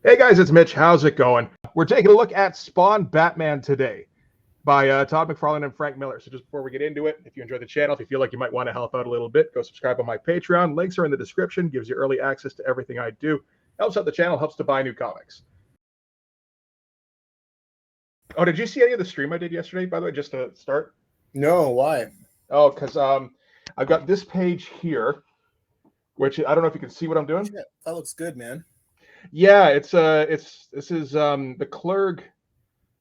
Hey guys, it's Mitch. How's it going? We're taking a look at Spawn Batman today by Todd McFarlane and Frank Miller. So just before we get into it, if you enjoy the channel, if you feel like you might want to help out a little bit, go subscribe on my Patreon. Links are in the description. Gives you early access to everything I do. Helps out the channel, helps to buy new comics. Oh, did you see any of the stream I did yesterday, by the way, just to start? No, why? Oh, because I've got this page here, which I don't know if you can see what I'm doing. Yeah, that looks good, man. Yeah, this is the Clerg.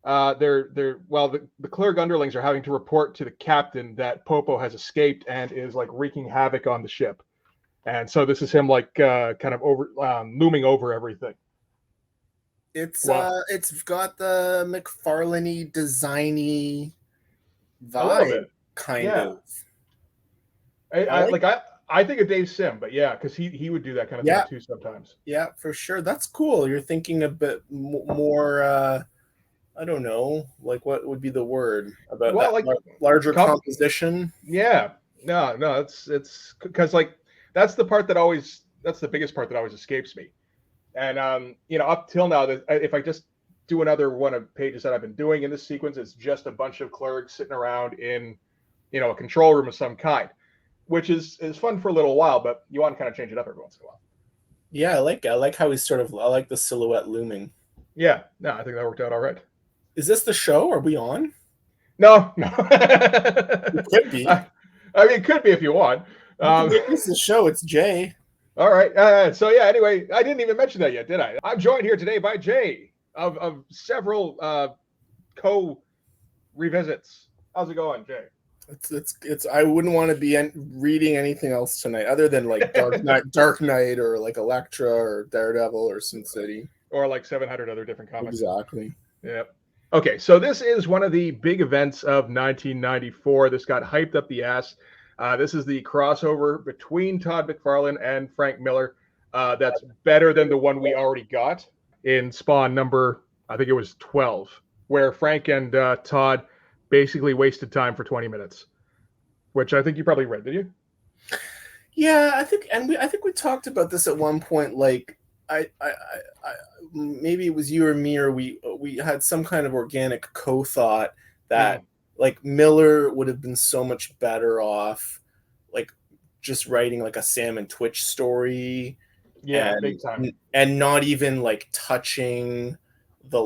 The Clerg underlings are having to report to the captain that Popo has escaped and is like wreaking havoc on the ship, and so this is him like kind of over looming over everything. It's got the McFarlane designy vibe, kind of. I think of Dave Sim, but yeah, because he would do that kind of thing too sometimes. Yeah, for sure. That's cool. You're thinking a bit more. I don't know, like what would be the word about that like larger composition? Yeah, no, it's because like that's the biggest part that always escapes me, and up till now, if I just do another one of pages that I've been doing in this sequence, it's just a bunch of clerks sitting around in a control room of some kind, which is fun for a little while, but you want to kind of change it up every once in a while. Yeah, I like how he's I like the silhouette looming. Yeah, no, I think that worked out all right. Is this the show? Are we on? No. It could be. I mean, it could be if you want. This is the show. It's Jay. All right. So yeah. Anyway, I didn't even mention that yet, did I? I'm joined here today by Jay of several co-revisits. How's it going, Jay? It's. I wouldn't want to be reading anything else tonight, other than like Dark Knight, or like Elektra, or Daredevil, or Sin City, or like 700 other different comics. Exactly. Yep. Okay, so this is one of the big events of 1994. This got hyped up the ass. This is the crossover between Todd McFarlane and Frank Miller. That's better than the one we already got in Spawn number, I think it was 12, where Frank and Todd basically wasted time for 20 minutes, which I think you probably read, did you? Yeah, I think we talked about this at one point. Like, I maybe it was you or me, or we had some kind of organic co-thought that like Miller would have been so much better off like just writing like a Sam and Twitch story, big time, and not even like touching the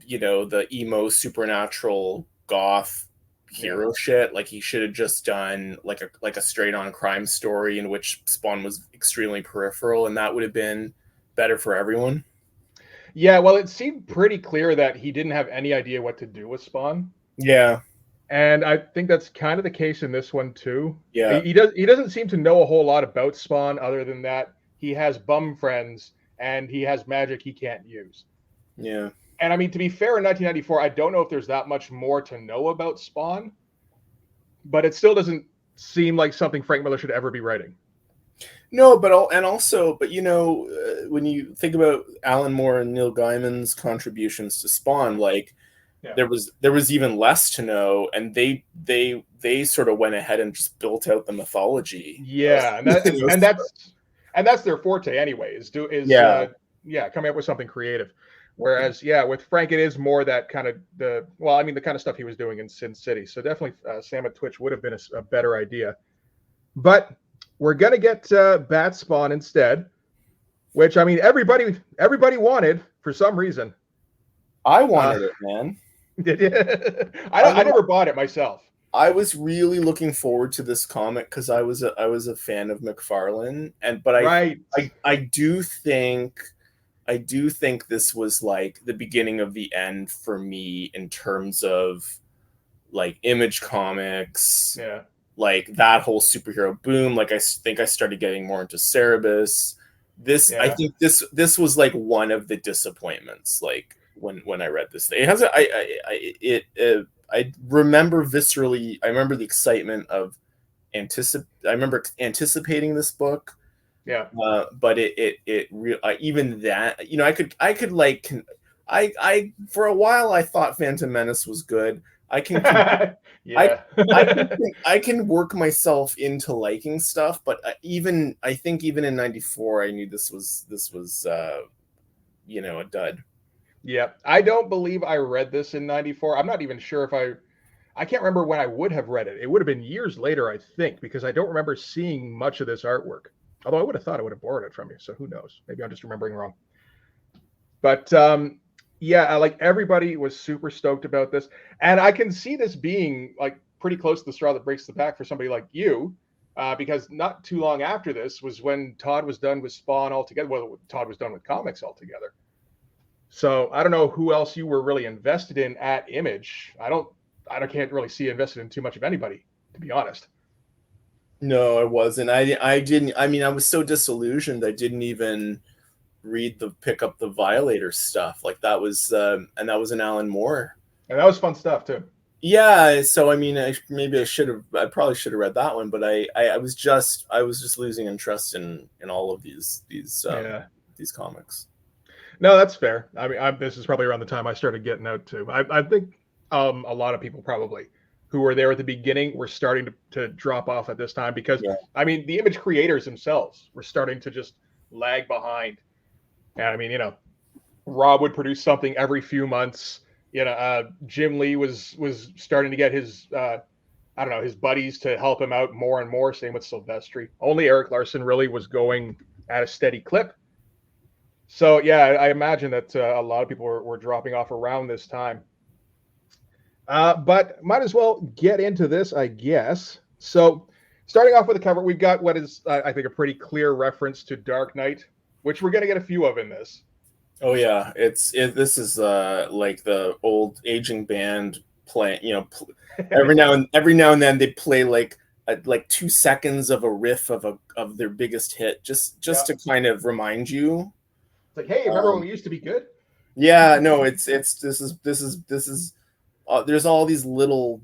the emo supernatural goth hero shit. Like, he should have just done like a straight on crime story in which Spawn was extremely peripheral, and that would have been better for everyone. Yeah, well, it seemed pretty clear that he didn't have any idea what to do with Spawn. Yeah. And I think that's kind of the case in this one too. Yeah. He doesn't seem to know a whole lot about Spawn, other than that he has bum friends and he has magic he can't use. Yeah. And I mean, to be fair, in 1994, I don't know if there's that much more to know about Spawn, but it still doesn't seem like something Frank Miller should ever be writing. No, but when you think about Alan Moore and Neil Gaiman's contributions to Spawn, like there was even less to know, and they sort of went ahead and just built out the mythology. Yeah, and that's their forte anyway. Coming up with something creative. Whereas, with Frank, it is more that kind of the kind of stuff he was doing in Sin City. So definitely, Sam at Twitch would have been a better idea. But we're gonna get Bat Spawn instead, which I mean everybody wanted for some reason. I wanted it, man. Did you? I never bought it myself. I was really looking forward to this comic because I was a fan of McFarlane, I do think this was like the beginning of the end for me in terms of like Image Comics. Yeah. Like that whole superhero boom. Like, I think I started getting more into Cerebus. I think this was like one of the disappointments. Like when I read this thing, I remember viscerally. I remember the excitement of I remember anticipating this book. Yeah. But even that, I for a while I thought Phantom Menace was good. I can I can work myself into liking stuff, but even in '94, I knew this was a dud. Yeah, I don't believe I read this in '94. I'm not even sure if I can't remember when I would have read it. It would have been years later, I think, because I don't remember seeing much of this artwork. Although I would have thought I would have borrowed it from you, so who knows? Maybe I'm just remembering wrong. But yeah, like everybody was super stoked about this, and I can see this being like pretty close to the straw that breaks the back for somebody like you, because not too long after this was when Todd was done with Spawn altogether. Well, Todd was done with comics altogether. So I don't know who else you were really invested in at Image. I can't really see invested in too much of anybody, to be honest. No, I wasn't. I didn't. I mean, I was so disillusioned. I didn't even pick up the Violator stuff. Like that was, and that was an Alan Moore. And that was fun stuff too. Yeah. So I mean, I probably should have read that one, but I was just losing interest in all of these comics. No, that's fair. I mean, this is probably around the time I started getting out too. I think a lot of people probably who were there at the beginning were starting to drop off at this time because, I mean, the Image creators themselves were starting to just lag behind. And I mean, Rob would produce something every few months. Jim Lee was starting to get his, his buddies to help him out more and more. Same with Silvestri. Only Eric Larson really was going at a steady clip. So, yeah, I imagine that a lot of people were dropping off around this time. But might as well get into this, I guess. So, starting off with the cover, we've got what is, I think, a pretty clear reference to Dark Knight, which we're going to get a few of in this. Oh, yeah. This is like the old aging band playing, every now and then they play like 2 seconds of a riff of their biggest hit, just to kind of remind you. Like, hey, remember when we used to be good? Yeah, no, this is there's all these little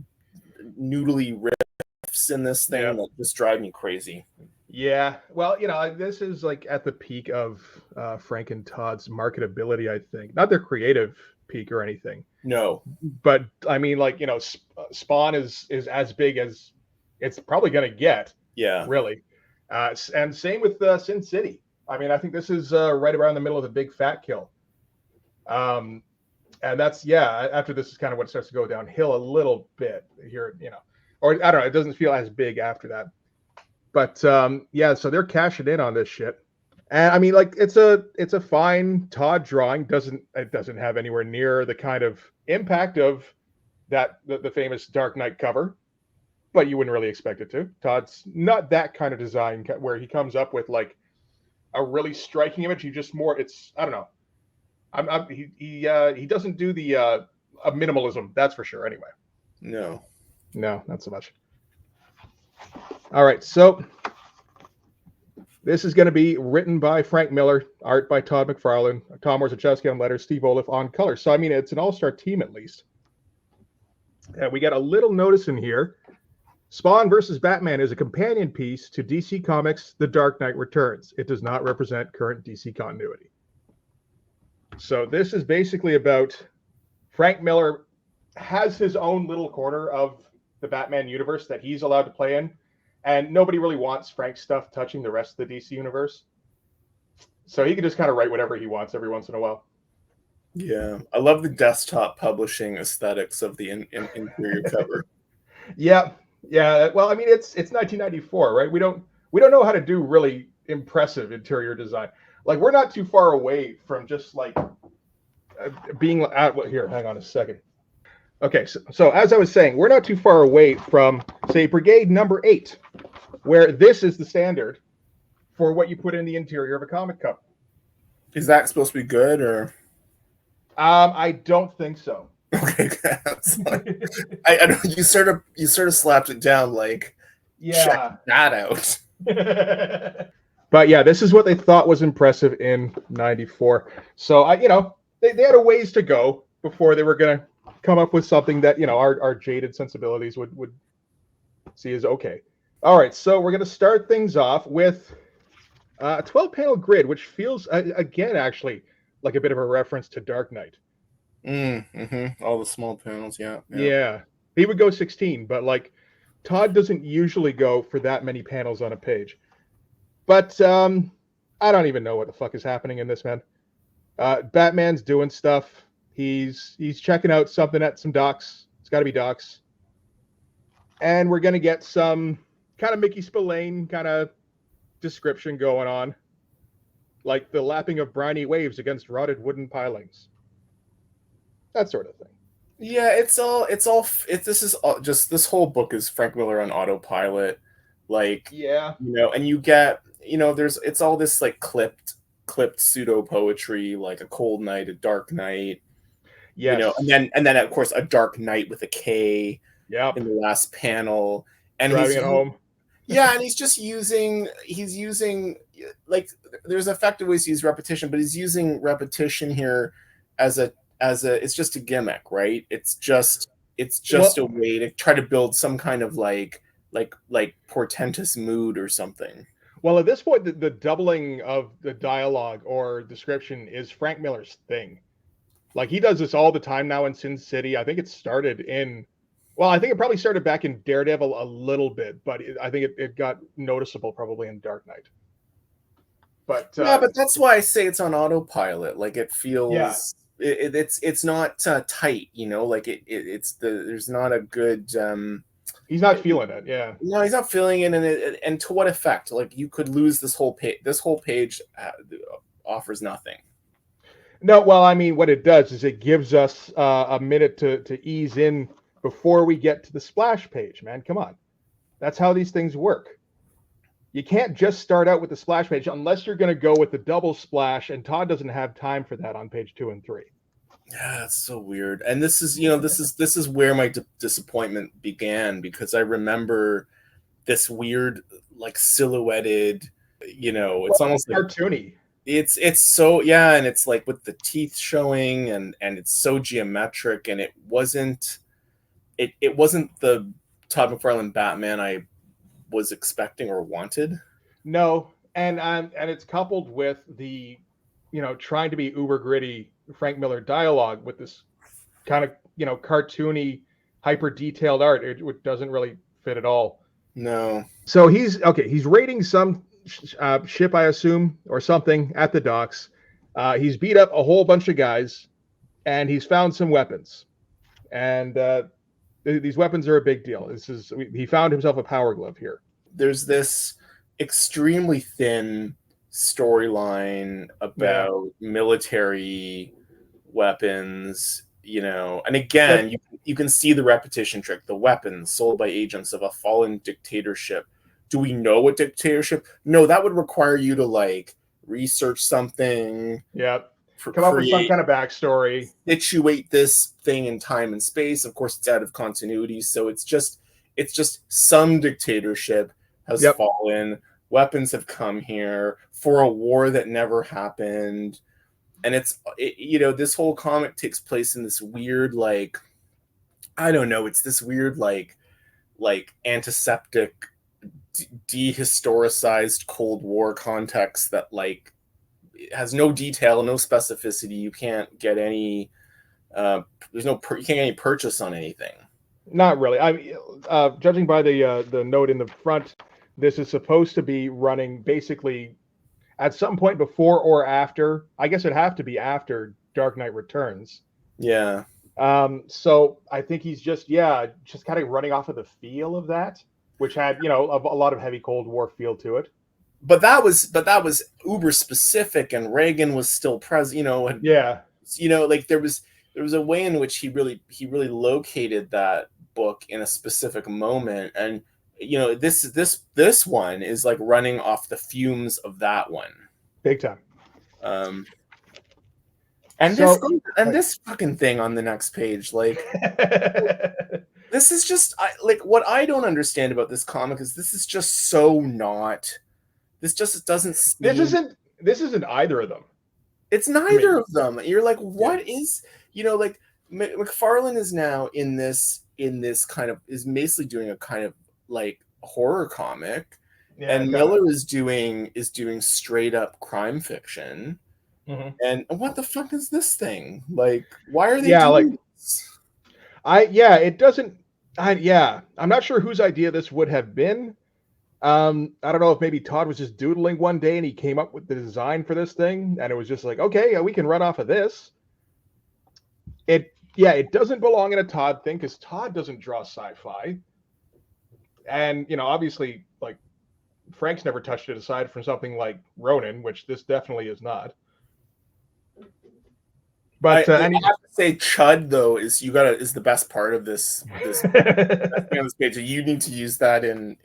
noodly riffs in this thing that just drive me crazy. Yeah, well, this is like at the peak of Frank and Todd's marketability, I think. Not their creative peak or anything. No, but I mean, like, Spawn is as big as it's probably going to get. Yeah, really, and same with Sin City. I mean, I think this is right around the middle of the big fat kill. And that's, after this is kind of what starts to go downhill a little bit here, or I don't know, it doesn't feel as big after that. But so they're cashing in on this shit. And I mean, like, it's a fine Todd drawing. It doesn't have anywhere near the kind of impact of the famous Dark Knight cover, but you wouldn't really expect it to. Todd's not that kind of design where he comes up with like a really striking image. He just more, it's, I don't know. He doesn't do the a minimalism, that's for sure. Anyway, no, not so much. All right, so this is going to be written by Frank Miller, art by Todd McFarlane, Tom Orzechowski on letters, Steve Oliff on color. So I mean, it's an all-star team at least. And we got a little notice in here. Spawn versus Batman is a companion piece to DC Comics' The Dark Knight Returns. It does not represent current DC continuity. So this is basically about Frank Miller has his own little corner of the Batman universe that he's allowed to play in, and nobody really wants Frank's stuff touching the rest of the DC universe. So he can just kind of write whatever he wants every once in a while. Yeah, I love the desktop publishing aesthetics of the interior cover. Yeah. Well, I mean, it's 1994, right? We don't know how to do really impressive interior design. Like, we're not too far away from just like being at what here. Hang on a second. Okay, so as I was saying, we're not too far away from, say, Brigade number 8, where this is the standard for what you put in the interior of a comic cover. Is that supposed to be good, or? I don't think so. Okay, I don't. You sort of slapped it down, like, check that out. But yeah, this is what they thought was impressive in '94. So they had a ways to go before they were gonna come up with something that our jaded sensibilities would see as okay. All right, so we're gonna start things off with a 12-panel grid, which feels again actually like a bit of a reference to Dark Knight. All the small panels, yeah. He would go 16, but like Todd doesn't usually go for that many panels on a page. But I don't even know what the fuck is happening in this, man. Batman's doing stuff. He's checking out something at some docks. It's got to be docks. And we're gonna get some kind of Mickey Spillane kind of description going on, like the lapping of briny waves against rotted wooden pilings, that sort of thing. Yeah, this is all, just this whole book is Frank Miller on autopilot, like, Yeah. and you get, it's all this like clipped pseudo poetry, like a cold night, a dark night, Yes. and then of course a dark night with a K Yep. in the last panel, and Driving it home. Yeah, and he's using like, there's effective ways to use repetition, but he's using repetition here as a it's just a gimmick, right? It's just a way to try to build some kind of like portentous mood or something. Well, at this point, the doubling of the dialogue or description is Frank Miller's thing. Like, he does this all the time now in Sin City. I think it started in, well, I think it probably started back in Daredevil a little bit, but I think it got noticeable probably in Dark Knight. But yeah, but that's why I say it's on autopilot. Like, it feels, yeah. It's not tight, like there's not a good. He's not feeling it. Yeah. No, he's not feeling it, and to what effect? Like, you could lose this whole page. This whole page offers nothing. No, well, I mean, what it does is it gives us a minute to ease in before we get to the splash page, man. Come on. That's how these things work. You can't just start out with the splash page unless you're going to go with the double splash, and Todd doesn't have time for that on page 2 and 3. Yeah, that's so weird. And this is where my disappointment began, because I remember this weird, like, silhouetted, it's almost cartoony. Like, it's so, yeah, and it's like with the teeth showing, and it's so geometric, and it wasn't the Todd McFarlane Batman I was expecting or wanted. No, and it's coupled with the, trying to be uber gritty Frank Miller dialogue with this kind of, cartoony, hyper detailed art, which doesn't really fit at all. No. So he's raiding some ship, I assume, or something at the docks. He's beat up a whole bunch of guys, and he's found some weapons, and these weapons are a big deal. He found himself a power glove here. There's this extremely thin storyline about military weapons, and again, you can see the repetition trick. The weapons sold by agents of a fallen dictatorship. Do we know what dictatorship? No, that would require you to like research something. Yep. Come up with some kind of backstory. Situate this thing in time and space. Of course, it's out of continuity, so it's just some dictatorship has fallen. Weapons have come here for a war that never happened, and this whole comic takes place in this weird, like, I don't know, it's this weird like antiseptic, dehistoricized Cold War context that like has no detail, no specificity. You can't get any. You can't get any purchase on anything. Not really. I mean, judging by the note in the front, this is supposed to be running basically at some point before or after. I guess it'd have to be after Dark Knight Returns. Yeah. So I think he's just kind of running off of the feel of that, which had a lot of heavy Cold War feel to it. But that was uber specific, and Reagan was still present. Like there was a way in which he really located that book in a specific moment, and this one is like running off the fumes of that one, big time. And this fucking thing on the next page, like, this is just what I don't understand about this comic is this is just so not. This just doesn't. This isn't either of them. It's neither of them. You're like, what is like McFarlane is now in this kind of is basically doing a kind of like horror comic, and Miller is doing straight up crime fiction. Mm-hmm. And what the fuck is this thing? Like, why are they doing this? It doesn't. I'm not sure whose idea this would have been. I don't know if maybe Todd was just doodling one day and he came up with the design for this thing, and it was just like, okay, we can run off of this. It doesn't belong in a Todd thing because Todd doesn't draw sci-fi, and obviously, like, Frank's never touched it aside from something like Ronin, which this definitely is not. But I have to say, Chud though is the best part of this on this page. You need to use that in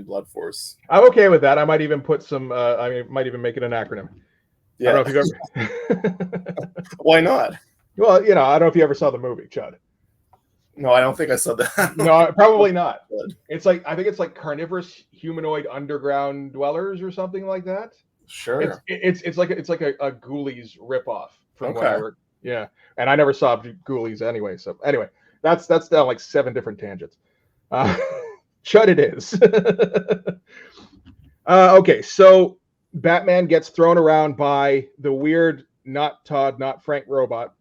Blood Force. I'm okay with that. I might even put some. I might even make it an acronym. Yeah. I don't know if you've ever. Why not? Well, I don't know if you ever saw the movie Chud. No, I don't think I saw that. No, probably not. It's like, I think it's like carnivorous humanoid underground dwellers or something like that. Sure. It's like a Ghoulies ripoff from what I heard. Yeah, and I never saw Ghoulies anyway. So anyway, that's down like 7 different tangents. Chud it is. Okay, so Batman gets thrown around by the weird, not Todd, not Frank robot,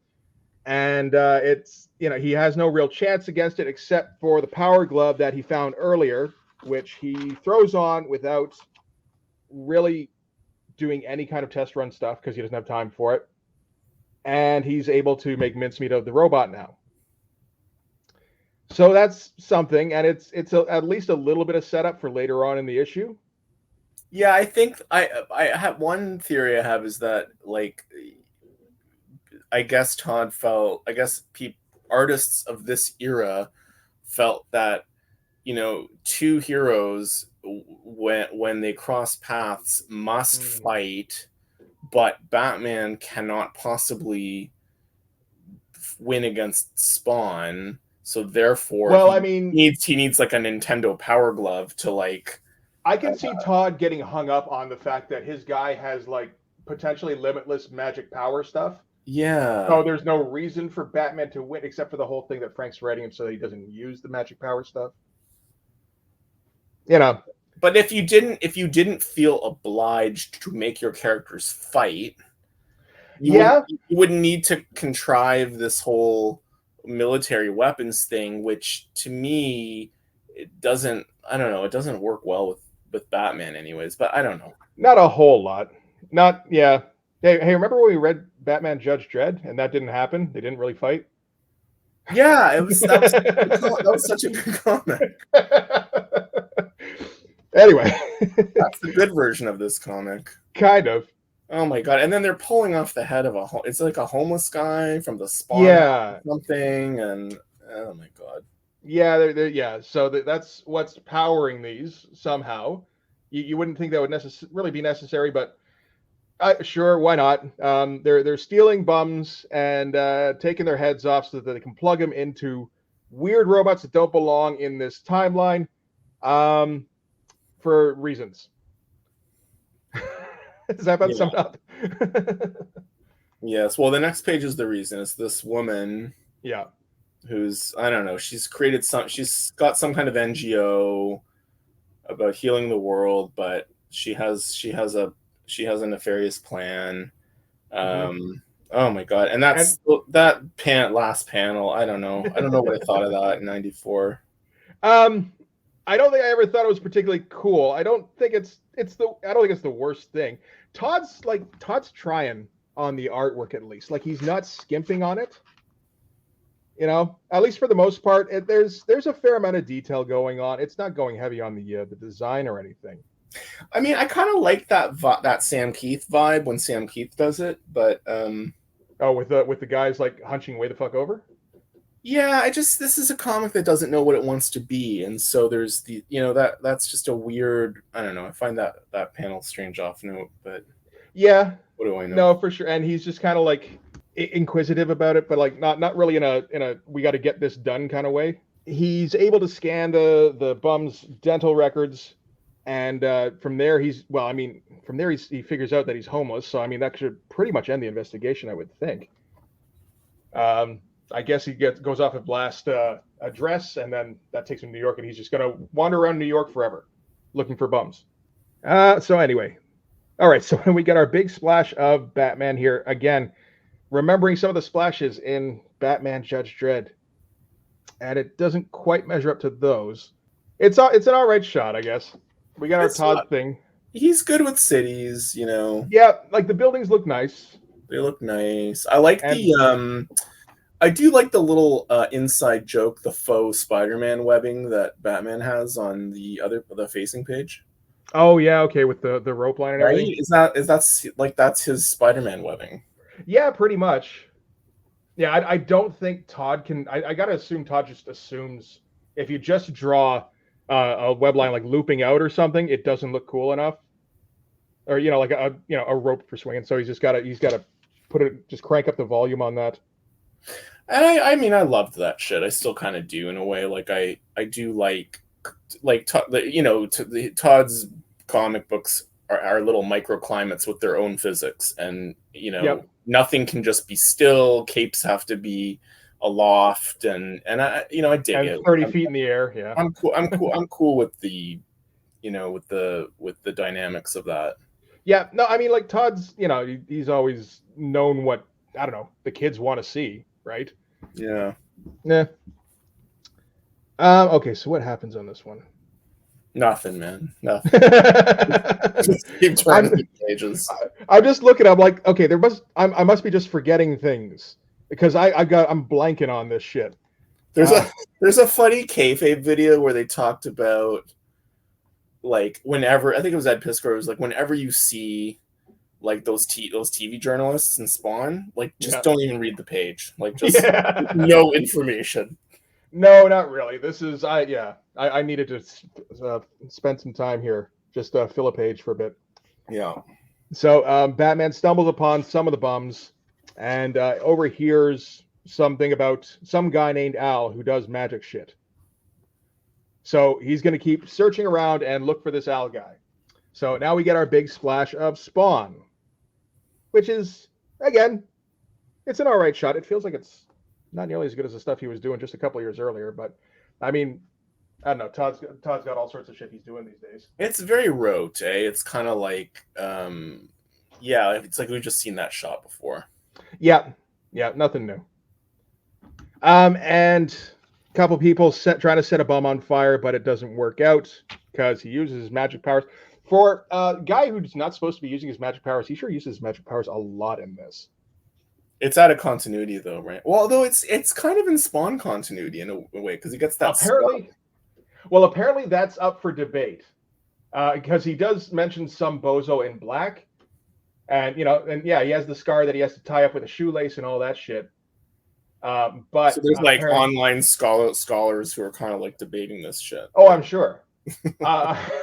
and it's he has no real chance against it except for the power glove that he found earlier, which he throws on without really doing any kind of test run stuff because he doesn't have time for it. And he's able to make mincemeat of the robot now. So that's something, and it's at least a little bit of setup for later on in the issue. Yeah, I think I have one theory I have is that, like, I guess Todd felt, artists of this era felt that, two heroes when they cross paths must fight, but Batman cannot possibly win against Spawn, so therefore, he needs like a Nintendo Power Glove to, like. I can see Todd getting hung up on the fact that his guy has like potentially limitless magic power stuff. Yeah. So there's no reason for Batman to win except for the whole thing that Frank's writing him so that he doesn't use the magic power stuff. But if you didn't feel obliged to make your characters fight, you wouldn't need to contrive this whole military weapons thing, which to me, it doesn't work well with Batman anyways, but I don't know. Not a whole lot. Hey, remember when we read Batman Judge Dredd and that didn't happen? They didn't really fight? Yeah, that was such a good comic. Anyway. That's the good version of this comic. Kind of. Oh my god! And then they're pulling off the head of it's like a homeless guy from the Spawn or something, and oh my god. Yeah, So that's what's powering these somehow. You wouldn't think that would really be necessary, but sure, why not? They're stealing bums and taking their heads off so that they can plug them into weird robots that don't belong in this timeline, for reasons. Does that about sum up? Yes. Well, the next page is the reason. It's this woman. Yeah. Who's, I don't know, she's got some kind of NGO about healing the world, but she has a nefarious plan. Oh my god. And that last panel, I don't know what I thought of that in 94. I don't think I ever thought it was particularly cool. I don't think it's the worst thing. Todd's trying on the artwork, at least. Like, he's not skimping on it. At least for the most part, there's a fair amount of detail going on. It's not going heavy on the design or anything. I mean, I kind of like that Sam Keith vibe when Sam Keith does it, but with the guys like hunching way the fuck over. Yeah, this is a comic that doesn't know what it wants to be, and so there's that's just a weird. I don't know. I find that panel strange off note, but yeah, what do I know? No, for sure. And he's just kind of like inquisitive about it, but like not really in a we got to get this done kind of way. He's able to scan the bum's dental records, and from there he figures out that he's homeless. So I mean, that should pretty much end the investigation, I would think. I guess he goes off at blast address, and then that takes him to New York, and he's just going to wander around New York forever looking for bums. So anyway, all right, so when we get our big splash of Batman here, again, remembering some of the splashes in Batman Judge Dredd, and it doesn't quite measure up to those. It's an all right shot, I guess. We got our Todd thing. He's good with cities, you know. Yeah, like the buildings look nice. They look nice. I like the I do like the little inside joke, the faux Spider-Man webbing that Batman has on the facing page. Oh yeah, okay, with the rope line and everything. Right? That's his Spider-Man webbing. Yeah, pretty much. Yeah, I don't think Todd can. I gotta assume Todd just assumes if you just draw a web line like looping out or something, it doesn't look cool enough. Or like a rope for swinging. So he's gotta put it, just crank up the volume on that. And I mean, I loved that shit. I still kind of do in a way. Like I do like Todd's comic books are little microclimates with their own physics, and nothing can just be still. Capes have to be aloft, and I dig it. 30 feet in the air. Yeah, I'm cool. I'm cool with the with the dynamics of that. Yeah, no, I mean, like Todd's, he's always known what, I don't know, the kids want to see, right? Yeah. Yeah. Okay, so what happens on this one? Nothing, man. Nothing. Just keep turning the pages. I'm just looking. I'm like, okay, I must be just forgetting things because I'm blanking on this shit. There's a funny kayfabe video where they talked about, like, whenever, I think it was Ed Piskor, it was like, whenever you see like those TV journalists in Spawn, like, just don't even read the page, like, just no information. No, not really. This is I needed to spend some time here, just fill a page for a bit. Yeah. So Batman stumbles upon some of the bums and overhears something about some guy named Al who does magic shit. So he's going to keep searching around and look for this Al guy. So now we get our big splash of Spawn, which is, again, it's an all right shot. It feels like it's not nearly as good as the stuff he was doing just a couple years earlier. But, I mean, I don't know. Todd's got all sorts of shit he's doing these days. It's very rote, eh? It's kind of like, it's like we've just seen that shot before. Yeah, nothing new. And a couple people trying to set a bum on fire, but it doesn't work out because he uses his magic powers. For a guy who's not supposed to be using his magic powers, he sure uses his magic powers a lot in this. It's out of continuity, though, right? Well, although it's kind of in Spawn continuity in a way, because he gets that. Apparently that's up for debate, because he does mention some bozo in black, and he has the scar that he has to tie up with a shoelace and all that shit. But so there's like online scholars who are kind of like debating this shit. Oh, I'm sure.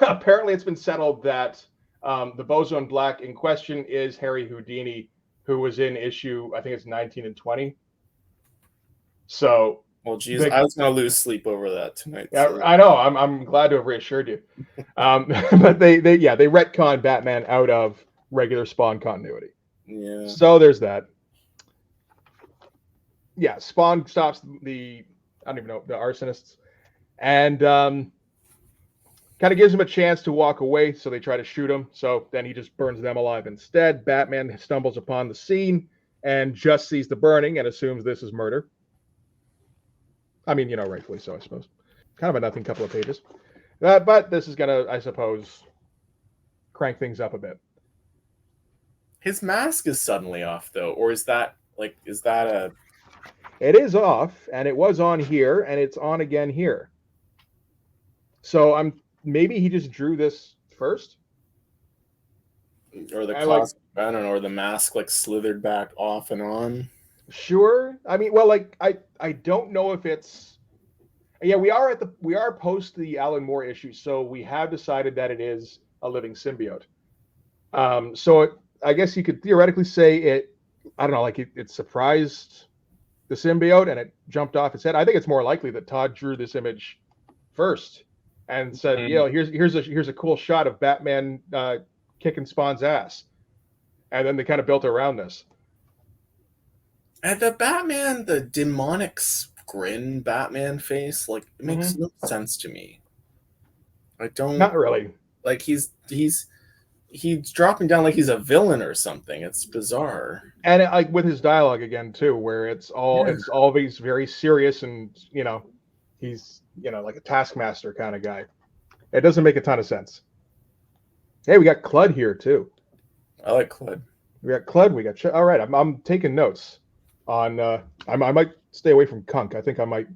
Apparently, it's been settled that the bozo in black in question is Harry Houdini, who was in issue, I think it's 19 and 20. So, well, geez, I was gonna lose sleep over that tonight. Yeah, so. I know. I'm glad to have reassured you. But they retcon Batman out of regular Spawn continuity. Yeah. So there's that. Yeah, Spawn stops the arsonists, and kind of gives him a chance to walk away, so they try to shoot him. So then he just burns them alive instead. Batman stumbles upon the scene and just sees the burning and assumes this is murder. I mean, rightfully so, I suppose. Kind of a nothing couple of pages. But this is going to, I suppose, crank things up a bit. His mask is suddenly off, though, or is that a... It is off, and it was on here, and it's on again here. So maybe he just drew this first, or the I don't know, or the mask like slithered back off and on. Sure. I mean, well, like I don't know if it's. Yeah, we are post the Alan Moore issue, so we have decided that it is a living symbiote. So I guess you could theoretically say it. I don't know, like it surprised the symbiote and it jumped off its head. I think it's more likely that Todd drew this image first and said, here's a cool shot of Batman kicking Spawn's ass, and then they kind of built around this. And the demonic grin Batman face, like, it makes no sense to me. I don't. Not really. Like he's dropping down like he's a villain or something. It's bizarre. And like with his dialogue again too, where it's always very serious, and he's like a taskmaster kind of guy. It doesn't make a ton of sense. Hey, we got Clud here too. I like Clud. We got Clud. We got all right. I'm taking notes on. I might stay away from Kunk. I think I might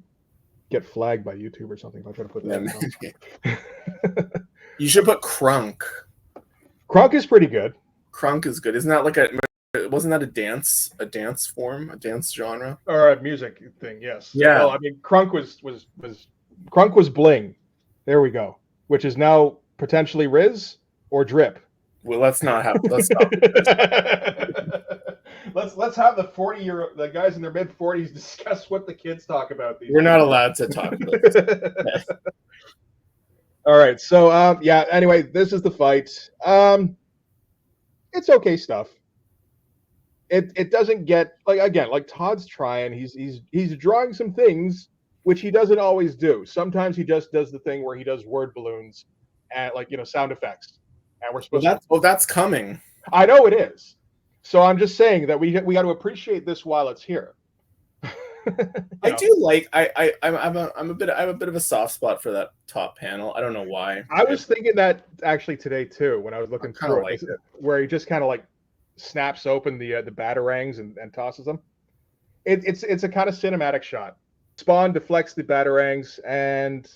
get flagged by YouTube or something if I try to put that. Yeah, you should put Crunk. Crunk is pretty good. Crunk is good. Isn't that like wasn't that a dance form, a dance genre, or a music thing? Yes. Yeah. Well, I mean, Crunk was bling. There we go. Which is now potentially Riz or Drip. Well, let's not have. Let's stop. let's have the guys in their mid 40s discuss what the kids talk about. We're not allowed to talk about this. All right. So yeah. Anyway, this is the fight. It's okay stuff. It doesn't get like Todd's trying. He's drawing some things which he doesn't always do. Sometimes he just does the thing where he does word balloons and sound effects. And we're supposed that's coming. I know it is. So I'm just saying that we got to appreciate this while it's here. I do like I have a bit of a soft spot for that top panel. I don't know why. I was thinking that actually today too when I was looking through it, where he just kind of like snaps open the batarangs and tosses them. It's a kind of cinematic shot. Spawn deflects the batarangs, and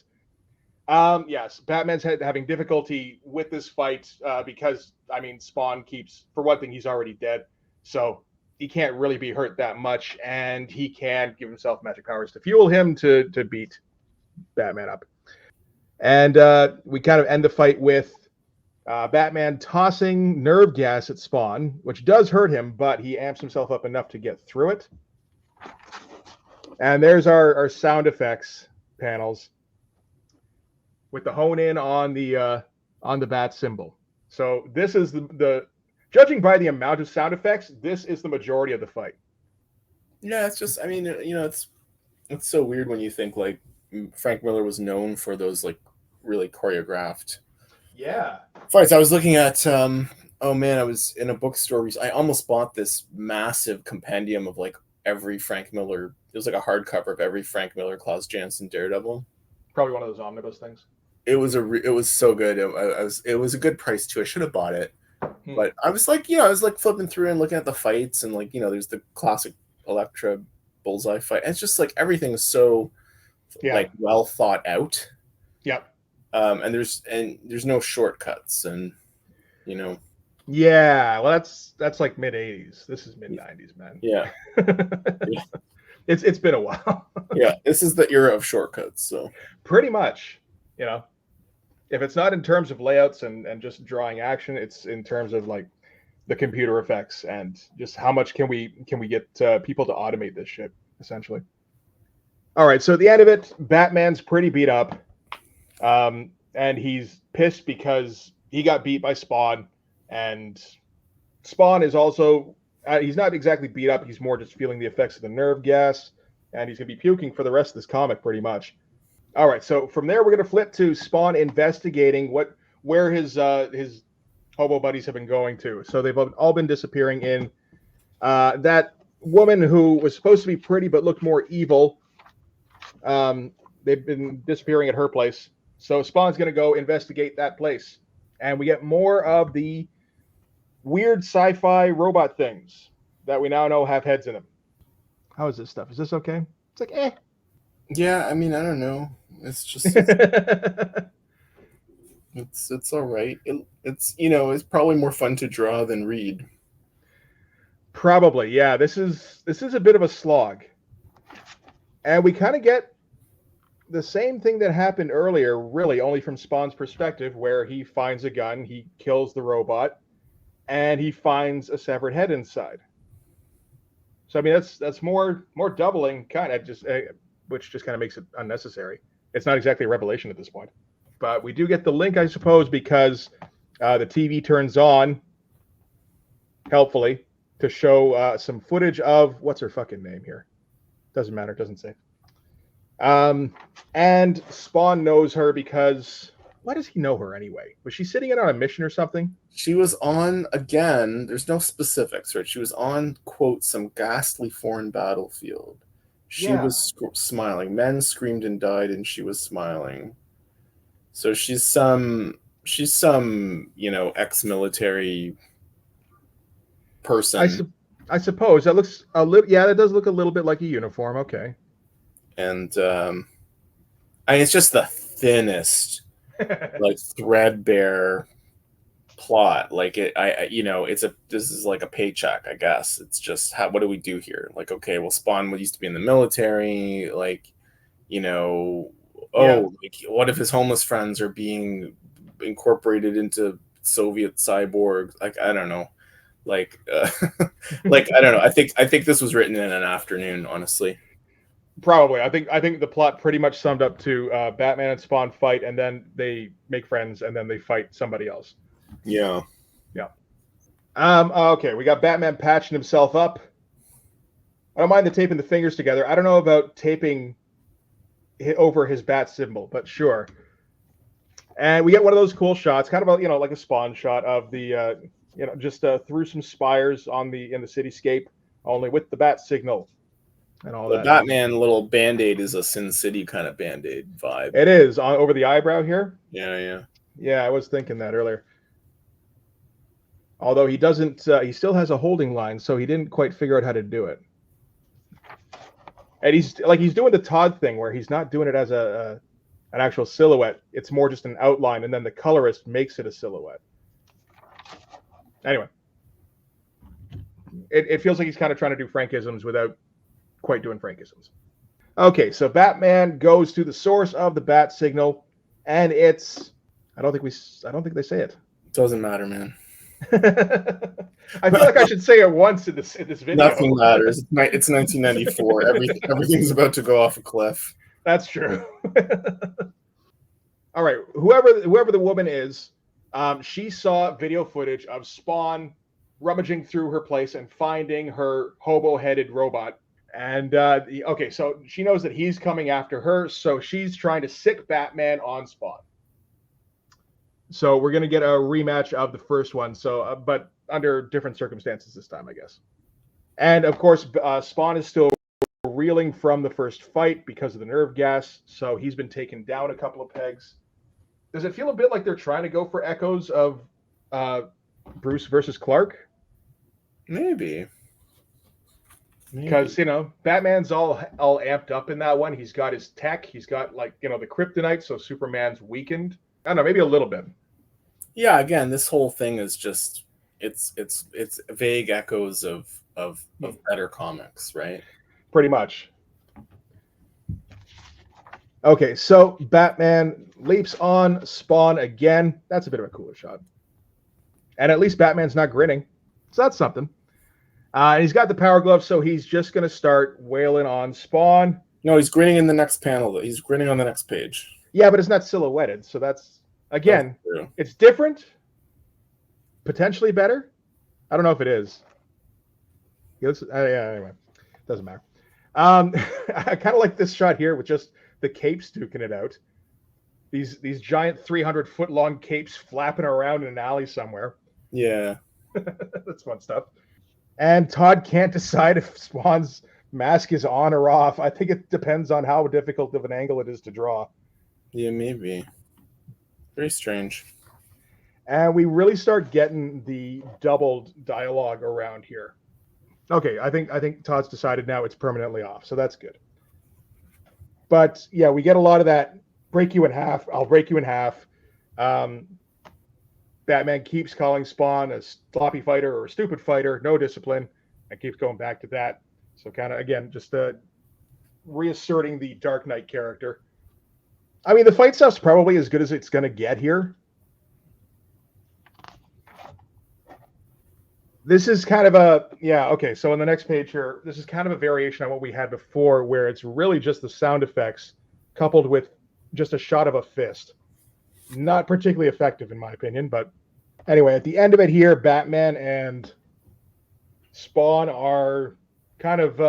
yes, Batman's having difficulty with this fight because Spawn keeps, for one thing, he's already dead, so he can't really be hurt that much, and he can give himself magic powers to fuel him to beat Batman up. And we kind of end the fight with Batman tossing nerve gas at Spawn, which does hurt him, but he amps himself up enough to get through it. And there's our sound effects panels with the hone in on the bat symbol. So this is the judging by the amount of sound effects, this is the majority of the fight. Yeah, it's just it's so weird when you think like Frank Miller was known for those like really choreographed fights. I was looking at I was in a bookstore. I almost bought this massive compendium of like every Frank Miller. It was like a hardcover of every Frank Miller, Klaus Janson, Daredevil. Probably one of those omnibus things. It was so good. It was a good price too. I should have bought it, but I was like, I was like flipping through and looking at the fights, and like, there's the classic Elektra Bullseye fight. And it's just like everything is so like well thought out. Yep. And there's no shortcuts, and Yeah, well, that's like mid '80s. This is mid '90s, man. Yeah. Yeah. It's been a while. Yeah, this is the era of shortcuts. So pretty much, if it's not in terms of layouts and just drawing action, it's in terms of like the computer effects and just how much can we get people to automate this shit, essentially. All right, so at the end of it, Batman's pretty beat up, and he's pissed because he got beat by Spawn, and Spawn is also he's not exactly beat up. He's more just feeling the effects of the nerve gas, and he's going to be puking for the rest of this comic pretty much. All right, so from there, we're going to flip to Spawn investigating where his hobo buddies have been going to. So they've all been disappearing in that woman who was supposed to be pretty but looked more evil. They've been disappearing at her place. So Spawn's going to go investigate that place. And we get more of the weird sci-fi robot things that we now know have heads in them. How is this stuff? Is this okay? It's like, eh. Yeah, I don't know. It's just it's all right. It's probably more fun to draw than read. Probably, yeah. This is a bit of a slog. And we kind of get the same thing that happened earlier, really, only from Spawn's perspective, where he finds a gun, he kills the robot, and he finds a severed head inside. So that's more doubling, kind of just which just kind of makes it unnecessary. It's not exactly a revelation at this point, but we do get the link, I suppose, because the TV turns on, helpfully, to show some footage of what's her fucking name here. Doesn't matter, doesn't say. And Spawn knows her because why does he know her anyway? Was she sitting in on a mission or something? She was on, again, there's no specifics, right? She was on, quote, some ghastly foreign battlefield. She was smiling. Men screamed and died, and she was smiling. So she's some she's some, ex-military person. I suppose that looks a little. Yeah, that does look a little bit like a uniform. Okay. And it's just the thinnest, like threadbare plot. Like this is like a paycheck, I guess. It's just what do we do here? Like, okay, well, Spawn used to be in the military. Like, like, what if his homeless friends are being incorporated into Soviet cyborgs? Like, I don't know. Like, like, I don't know. I think this was written in an afternoon, honestly. Probably. I think the plot pretty much summed up to Batman and Spawn fight, and then they make friends, and then they fight somebody else. Yeah. Yeah. Okay, we got Batman patching himself up. I don't mind the taping the fingers together. I don't know about taping over his bat symbol, but sure. And we get one of those cool shots, kind of like a Spawn shot of the just through some spires in the cityscape, only with the bat signal and all that. The Batman little Band-Aid is a Sin City kind of Band-Aid vibe. It is over the eyebrow here. Yeah. I was thinking that earlier. Although he doesn't, he still has a holding line, so he didn't quite figure out how to do it. And he's doing the Todd thing where he's not doing it as an actual silhouette. It's more just an outline, and then the colorist makes it a silhouette. Anyway, it feels like he's kind of trying to do Frankisms without quite doing Frankisms. Okay, so Batman goes to the source of the bat signal, and it's I don't think they say it. Doesn't matter, man. I feel like I should say it once in this video. Nothing matters. It's 1994. Everything's about to go off a cliff. That's true. All right, whoever the woman is, she saw video footage of Spawn rummaging through her place and finding her hobo-headed robot. And okay, so she knows that he's coming after her, so she's trying to sick Batman on Spawn. So we're gonna get a rematch of the first one. So, but under different circumstances this time, I guess. And of course, Spawn is still reeling from the first fight because of the nerve gas. So he's been taken down a couple of pegs. Does it feel a bit like they're trying to go for echoes of Bruce versus Clark? Maybe. Because Batman's all amped up in that one. He's got his tech. He's got the kryptonite. So Superman's weakened. I don't know, maybe a little bit. Yeah, again, this whole thing is just it's vague echoes of better comics, right? Pretty much. Okay, so Batman leaps on Spawn again. That's a bit of a cooler shot. And at least Batman's not grinning. So that's something. And he's got the power glove, so he's just going to start wailing on Spawn. No, he's grinning in the next panel. He's grinning on the next page. Yeah, but it's not silhouetted, so that's it's different, potentially better. I don't know if it is. Anyway, doesn't matter. I kind of like this shot here with just the capes duking it out. These giant 300-foot long capes flapping around in an alley somewhere. Yeah, that's fun stuff. And Todd can't decide if Spawn's mask is on or off. I think it depends on how difficult of an angle it is to draw. Yeah, maybe. Very strange. And we really start getting the doubled dialogue around here. Okay, I think Todd's decided now it's permanently off, so that's good. But yeah, we get a lot of that break you in half. I'll break you in half. Batman keeps calling Spawn a sloppy fighter or a stupid fighter, no discipline, and keeps going back to that. So kind of, again, just reasserting the Dark Knight character. I mean, the fight stuff's probably as good as it's going to get here. This is kind of okay, so on the next page here, this is kind of a variation on what we had before, where it's really just the sound effects coupled with just a shot of a fist. Not particularly effective, in my opinion, but anyway, at the end of it here, Batman and Spawn are kind of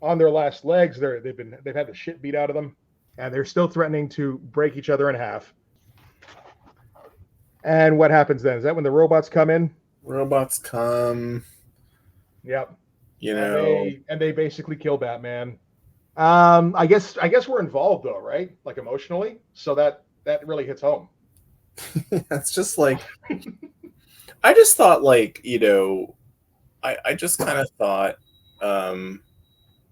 on their last legs. They've had the shit beat out of them, and they're still threatening to break each other in half. And what happens then? Is that when the robots come in? Robots come. Yep. And they basically kill Batman. I guess we're involved though, right? Like emotionally, so that really hits home. It's just like, I just thought, like, you know, I just kind of thought, and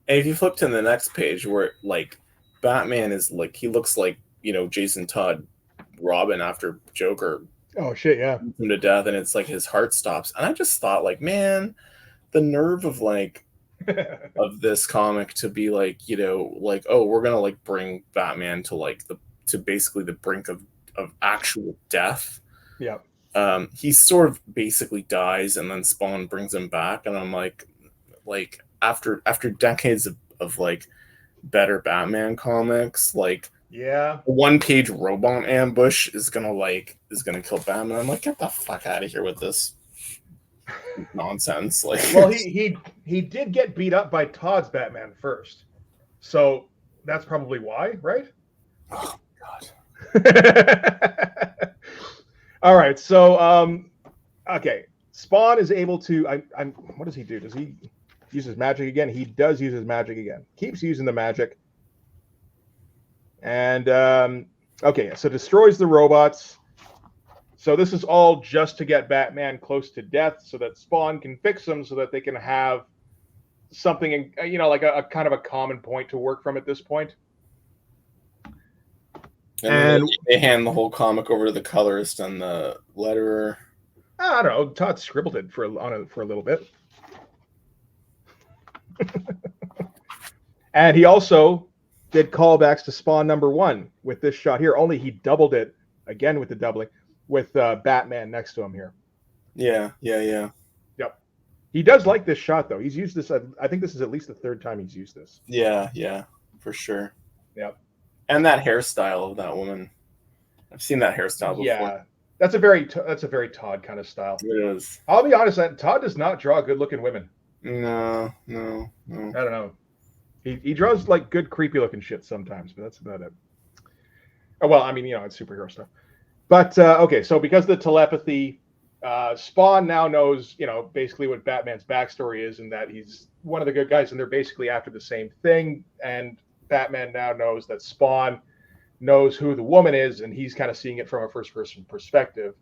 if you flip to the next page where, like, Batman is like, he looks like, you know, Jason Todd Robin after Joker Oh shit, yeah. beats him to death, and it's like his heart stops. And I just thought, like, man, the nerve of, like, of this comic to be like, you know, like, oh, we're gonna, like, bring Batman to, like, to basically the brink of actual death. Yeah. He sort of basically dies, and then Spawn brings him back, and I'm like after decades of like better Batman comics, like, Yeah. a one-page robot ambush is gonna kill Batman. I'm like, get the fuck out of here with this nonsense. Like, Well, he did get beat up by Todd's Batman first, so that's probably why, right? oh god. All right, so okay, Spawn is able to. I'm. What does he do? Does he use his magic again? He does use his magic again. Keeps using the magic, and okay, so destroys the robots. So this is all just to get Batman close to death, so that Spawn can fix him, so that they can have something, in, you know, like a kind of a common point to work from at this point. And they hand the whole comic over to the colorist and the letterer. I don't know. Todd scribbled it for a little bit, and he also did callbacks to Spawn #1 with this shot here. Only he doubled it again with the doubling with Batman next to him here. Yeah. Yep. He does like this shot though. He's used this. I think this is at least the third time he's used this. Yeah, for sure. Yep. And that hairstyle of that woman. I've seen that hairstyle before. Yeah. That's a very Todd kind of style. It is. I'll be honest, Todd does not draw good-looking women. No. I don't know. He draws like good creepy looking shit sometimes, but that's about it. Oh, well, I mean, you know, it's superhero stuff. But okay, so because of the telepathy, Spawn now knows, you know, basically what Batman's backstory is, and that he's one of the good guys, and they're basically after the same thing. And Batman now knows that Spawn knows who the woman is, and he's kind of seeing it from a first-person perspective,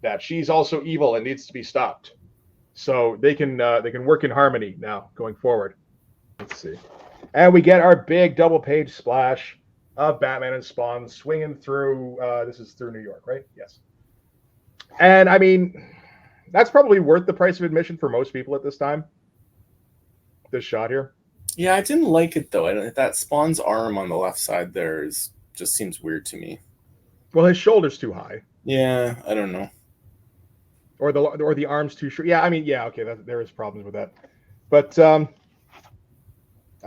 that she's also evil and needs to be stopped. So they can work in harmony now going forward. Let's see, and we get our big double-page splash of Batman and Spawn swinging through. This is through New York, right? Yes. And I mean, that's probably worth the price of admission for most people at this time. This shot here. Yeah, I didn't like it though. That Spawn's arm on the left side there just seems weird to me. Well, his shoulder's too high. Yeah, I don't know. Or the arm's too short. Yeah, I mean, yeah, okay, there is problems with that. But I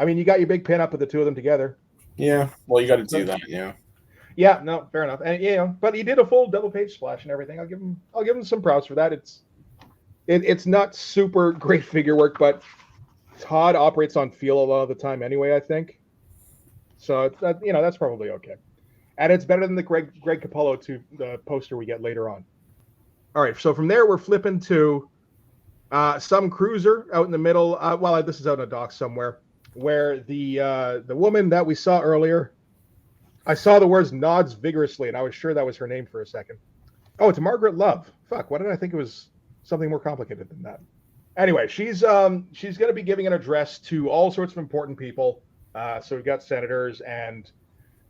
mean, you got your big pin up with the two of them together. Yeah, well, you got to do that. Yeah. Yeah, no, fair enough. And you know, but he did a full double-page splash and everything. I'll give him some props for that. It's not super great figure work, but Todd operates on feel a lot of the time anyway, I think. So you know, that's probably okay. And it's better than the Greg Capullo the poster we get later on. All right, so from there we're flipping to some cruiser out in the middle. Well, this is out in a dock somewhere, where the woman that we saw earlier, I saw the words nods vigorously, and I was sure that was her name for a second. Oh, it's Margaret Love. Fuck, why did I think it was something more complicated than that? Anyway, she's going to be giving an address to all sorts of important people. So we've got senators and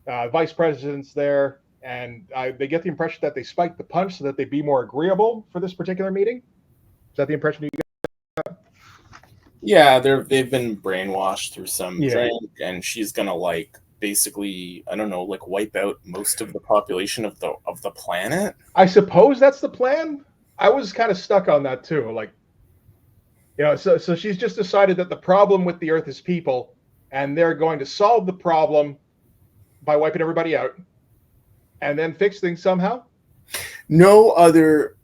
vice presidents there, and they get the impression that they spiked the punch so that they'd be more agreeable for this particular meeting. Is that the impression you get? Yeah, they've been brainwashed through some drink, and she's gonna, like, basically, I don't know, like, wipe out most of the population of the planet. I suppose that's the plan. I was kind of stuck on that too. Like, you know, so she's just decided that the problem with the Earth is people, and they're going to solve the problem by wiping everybody out, and then fix things somehow. No other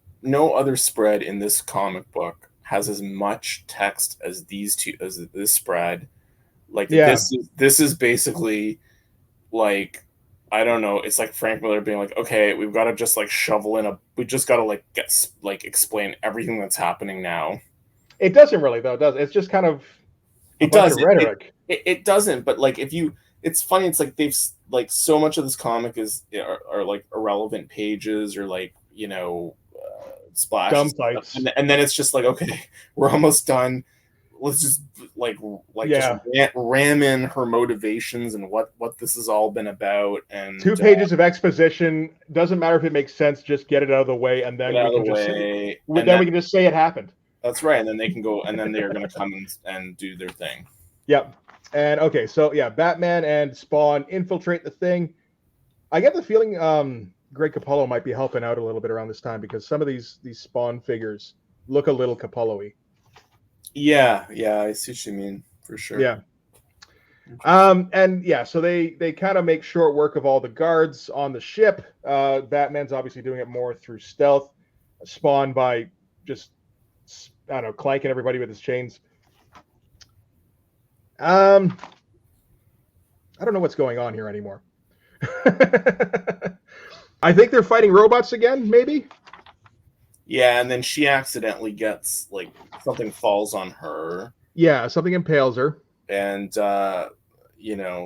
spread in this comic book has as much text as this spread. Like, this is basically, like, I don't know, it's like Frank Miller being like, okay, we've got to just, like, we just got to, like, explain everything that's happening now. It doesn't really, though, does it? It's just kind of it does rhetoric. It doesn't, but, like, if you it's funny. It's like they've like so much of this comic are like irrelevant pages or like splashes, Dumb fights. and then it's just like, okay, we're almost done. Let's just just ram in her motivations and what this has all been about. And 2 pages of exposition. Doesn't matter if it makes sense. Just get it out of the way, and then we can just say, we can just say it happened. That's right. And then they can go, and then they're going to come and do their thing. Yep. And okay, so yeah, Batman and Spawn infiltrate the thing. I get the feeling Greg Capullo might be helping out a little bit around this time because some of these Spawn figures look a little Capullo-y. Yeah, I see what you mean, for sure. Yeah. And yeah, so they kind of make short work of all the guards on the ship. Batman's obviously doing it more through stealth. Spawn by just, I don't know, clanking everybody with his chains. I don't know what's going on here anymore. I think they're fighting robots again, maybe? Yeah, and then she accidentally gets, like, something falls on her. Yeah, something impales her. And,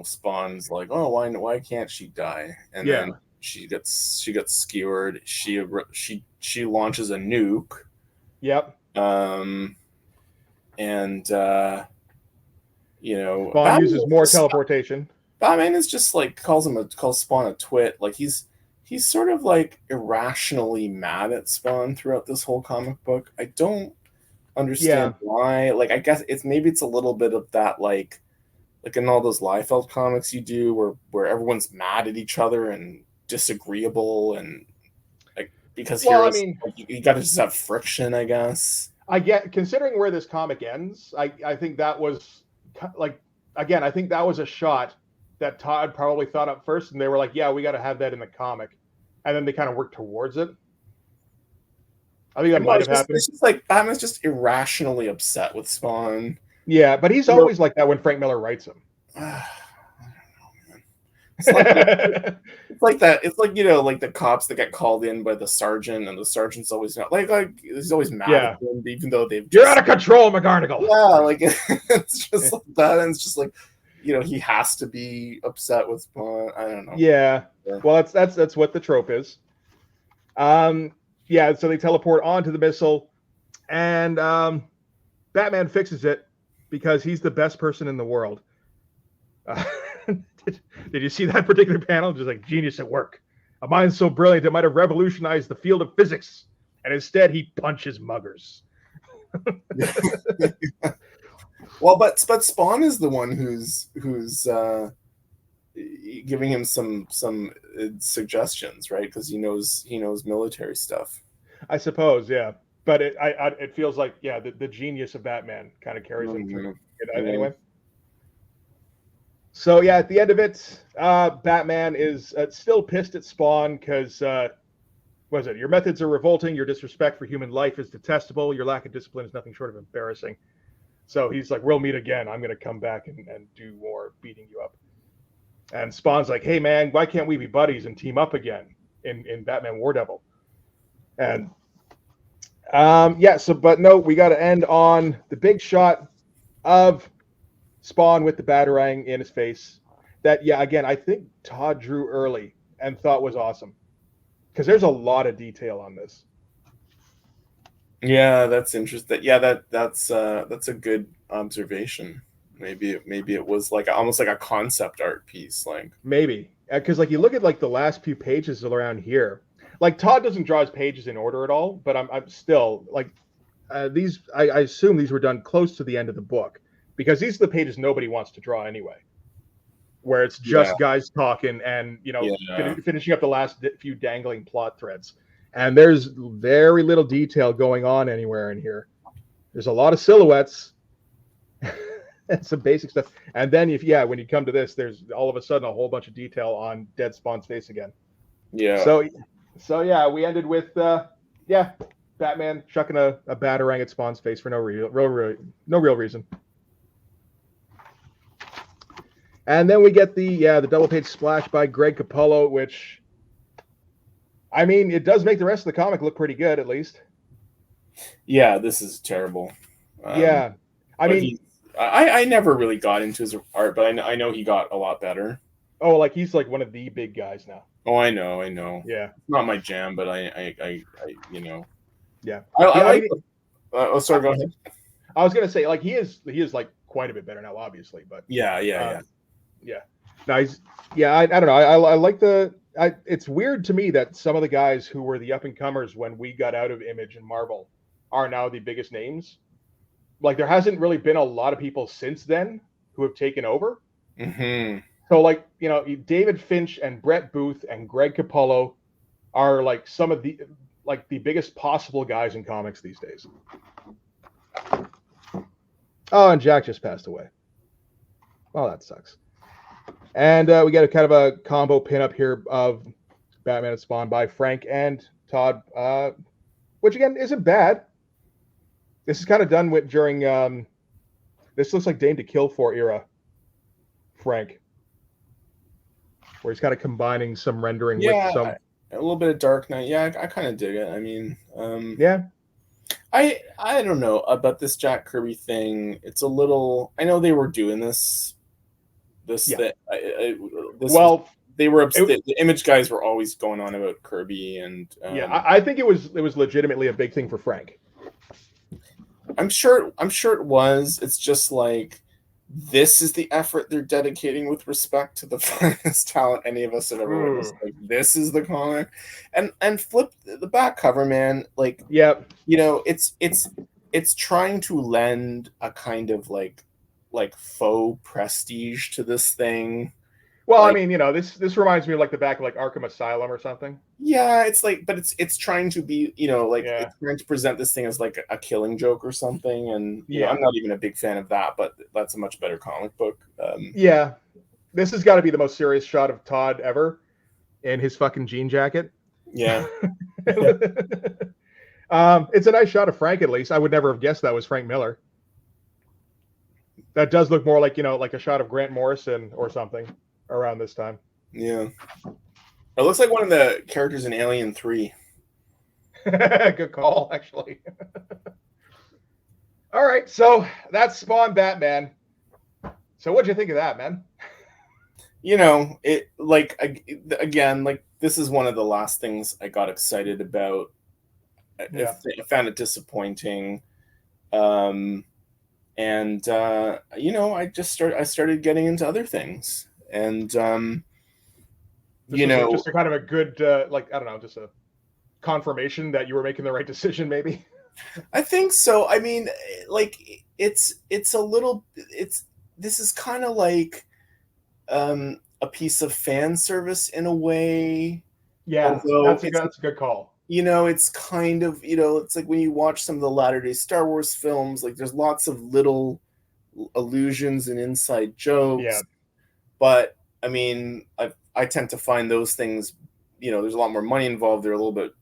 Spawn's like, oh, why can't she die? And then she gets skewered. She launches a nuke. Yep. Spawn uses more teleportation. Batman is just like calls Spawn a twit. Like he's sort of like irrationally mad at Spawn throughout this whole comic book. I don't understand why. Like I guess it's a little bit of that like in all those Liefeld comics you do where everyone's mad at each other and disagreeable and like because you got to just have friction, I guess. I get, considering where this comic ends, I think that was like, again, I think that was a shot that Todd probably thought up first, and they were like, yeah, we got to have that in the comic. And then they kind of worked towards it. I think that might have happened. It's just like Batman's just irrationally upset with Spawn. Yeah, but he's always like that when Frank Miller writes him. I don't know, man. It's like that. It's like, like the cops that get called in by the sergeant, and the sergeant's always not like he's always mad at them, even though you're out of control, McGarnagle. Yeah, like it's just like that, and it's just like he has to be upset with Spawn. I don't know. Yeah. Well, that's what the trope is. Yeah. So they teleport onto the missile, and Batman fixes it because he's the best person in the world. Did you see that particular panel? Just like genius at work. A mind so brilliant it might have revolutionized the field of physics, and instead he punches muggers. Well, but Spawn is the one who's giving him some suggestions, right? Because he knows military stuff. I suppose, yeah. But it feels like the genius of Batman kind of carries him through. Anyway. So yeah, at the end of it, Batman is still pissed at Spawn because what is it? Your methods are revolting. Your disrespect for human life is detestable. Your lack of discipline is nothing short of embarrassing. So he's like, we'll meet again. I'm going to come back and do more beating you up. And Spawn's like, hey, man, why can't we be buddies and team up again in Batman War Devil? And but no, we got to end on the big shot of Spawn with the Batarang in his face. That, again, I think Todd drew early and thought was awesome. Because there's a lot of detail on this. Yeah, that's interesting. Yeah, that's a good observation. Maybe it was like almost like a concept art piece, like maybe because like you look at like the last few pages around here, like Todd doesn't draw his pages in order at all, but I'm still like these. I assume these were done close to the end of the book because these are the pages nobody wants to draw anyway, where it's just guys talking and finishing up the last few dangling plot threads. And there's very little detail going on anywhere in here. There's a lot of silhouettes and some basic stuff. And then when you come to this, there's all of a sudden a whole bunch of detail on dead Spawn's face again. Yeah. So we ended with Batman chucking a Batarang at Spawn's face for no real reason. And then we get the double page splash by Greg Capullo, which, I mean, it does make the rest of the comic look pretty good, at least. Yeah, this is terrible. I mean, I never really got into his art, but I know he got a lot better. Oh, like he's like one of the big guys now. Oh, I know. Yeah, It's not my jam, but I you know, yeah, I yeah. I like. mean, Oh, sorry. Go ahead. I was gonna say like he is like quite a bit better now, obviously, but Yeah. yeah. No, he's yeah. I don't know. I like the. It's weird to me that some of the guys who were the up and comers when we got out of Image and Marvel are now the biggest names. Like there hasn't really been a lot of people since then who have taken over. Mm-hmm. So like David Finch and Brett Booth and Greg Capullo are like some of the biggest possible guys in comics these days. Oh, and Jack just passed away. Oh, that sucks. And we got a kind of a combo pinup here of Batman and Spawn by Frank and Todd, which again isn't bad. This is kind of done with during. This looks like Dame to Kill For era. Frank, where he's kind of combining some rendering with some. A little bit of Dark Knight. Yeah, I kind of dig it. I mean, Yeah. I don't know about this Jack Kirby thing. It's a little. I know they were doing this. This Well, was, they were the Image guys were always going on about Kirby, and yeah, I think it was legitimately a big thing for Frank. I'm sure it was. It's just like this is the effort they're dedicating with respect to the finest talent any of us have ever witnessed. Like this is the comic, and flip the back cover, man. Like it's trying to lend a kind of like faux prestige to this thing. Well, like, I mean, this reminds me of like the back of like Arkham Asylum or something. Yeah, it's like, but it's trying to be, it's trying to present this thing as like a Killing Joke or something, and I'm not even a big fan of that, but that's a much better comic book. Yeah, this has got to be the most serious shot of Todd ever in his fucking jean jacket. Yeah. It's a nice shot of Frank, at least. I would never have guessed that was Frank Miller. That does look more like, like a shot of Grant Morrison or something around this time. Yeah. It looks like one of the characters in Alien 3. Good call, actually. All right, so that's Spawn Batman. So what'd you think of that, man? It like, again, like this is one of the last things I got excited about. I found it disappointing. And I started getting into other things, and just a kind of a good I don't know, just a confirmation that you were making the right decision, maybe. I think so. I mean, like it's a little this is kind of like a piece of fan service in a way. Yeah, that's a good call. It's kind of, it's like when you watch some of the latter-day Star Wars films, like there's lots of little allusions and inside jokes. Yeah. But I mean, I tend to find those things, there's a lot more money involved. They're a little bit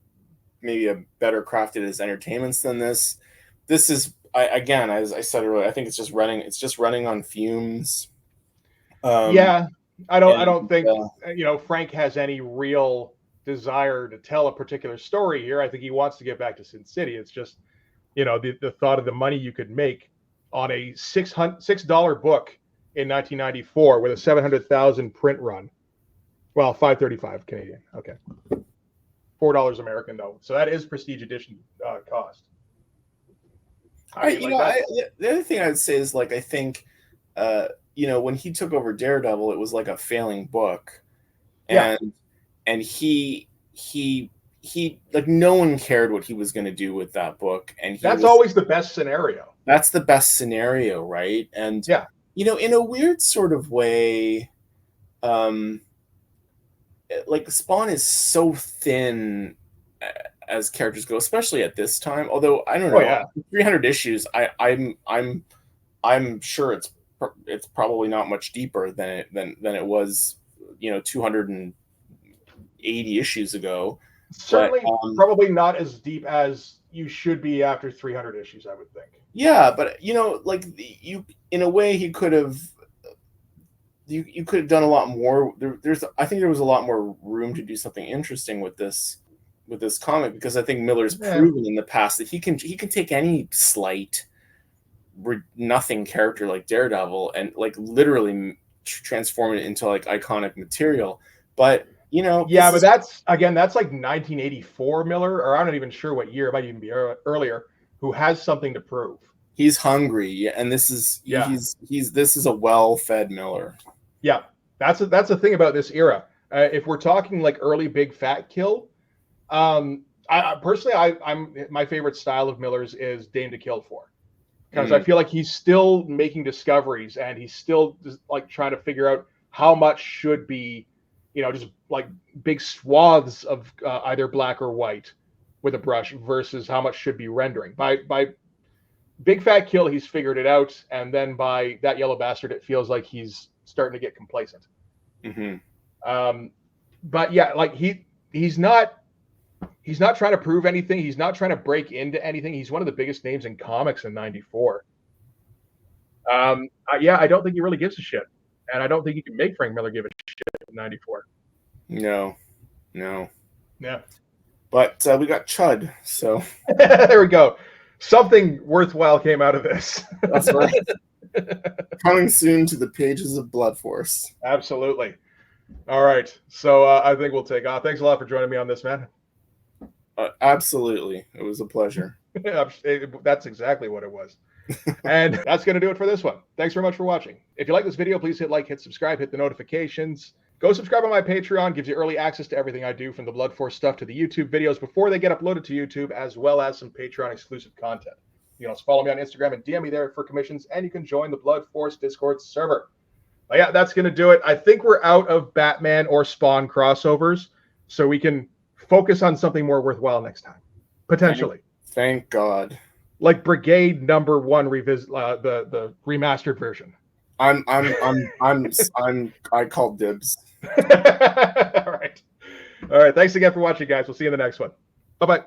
maybe a better crafted as entertainments than this. This is, again, as I said earlier, I think it's just running on fumes. I don't think Frank has any real desire to tell a particular story here. I think he wants to get back to Sin City. It's just, the thought of the money you could make on a $6 book in 1994 with a 700,000 print run. Well, $5.35 Canadian. Okay, $4 American though. So that is prestige edition cost. The other thing I'd say is like I think, when he took over Daredevil, it was like a failing book, and he like no one cared what he was going to do with that book, and that's always the best scenario. That's the best scenario, right? And in a weird sort of way, like Spawn is so thin as characters go, especially at this time. Although I don't know, 300 issues, I'm sure it's probably not much deeper than it was, 280 issues ago. Certainly, probably not as deep as you should be after 300 issues, I would think. Yeah, but like you, in a way, he could have. You could have done a lot more. I think there was a lot more room to do something interesting with this comic, because I think Miller's proven in the past that he can take any slight nothing character like Daredevil and like literally transform it into like iconic material. But you know, yeah, but that's like 1984 Miller, or I'm not even sure what year. It might even be earlier. Who has something to prove? He's hungry, and this is this is a well-fed Miller. Yeah, that's the thing about this era. If we're talking like early big fat kill, I personally, I'm my favorite style of Miller's is Dame to Kill For, because I feel like he's still making discoveries and he's still just like trying to figure out how much should be, just like big swaths of either black or white with a brush versus how much should be rendering. By Big Fat Kill, he's figured it out, and then by That Yellow Bastard, it feels like he's starting to get complacent. But yeah, like he's not trying to prove anything. He's not trying to break into anything. He's one of the biggest names in comics in '94. Yeah, I don't think he really gives a shit, and I don't think you can make Frank Miller give a shit in '94. No. Yeah, but we got Chud, so there we go. Something worthwhile came out of this. That's right. Coming soon to the pages of Blood Force. Absolutely. All right, so I think we'll take off. Thanks a lot for joining me on this, man. Absolutely, it was a pleasure. That's exactly what it was. And that's going to do it for this one. Thanks very much for watching. If you like this video, please hit like, hit subscribe, hit the notifications. Go subscribe on my Patreon. Gives you early access to everything I do, from the Blood Force stuff to the YouTube videos before they get uploaded to YouTube, as well as some Patreon exclusive content. You can also follow me on Instagram and DM me there for commissions, and you can join the Blood Force Discord server. But yeah, that's going to do it. I think we're out of Batman or Spawn crossovers, so we can focus on something more worthwhile next time, potentially. Thank God. Like Brigade #1 revisit, the remastered version. I called dibs. All right. Thanks again for watching, guys. We'll see you in the next one. Bye-bye.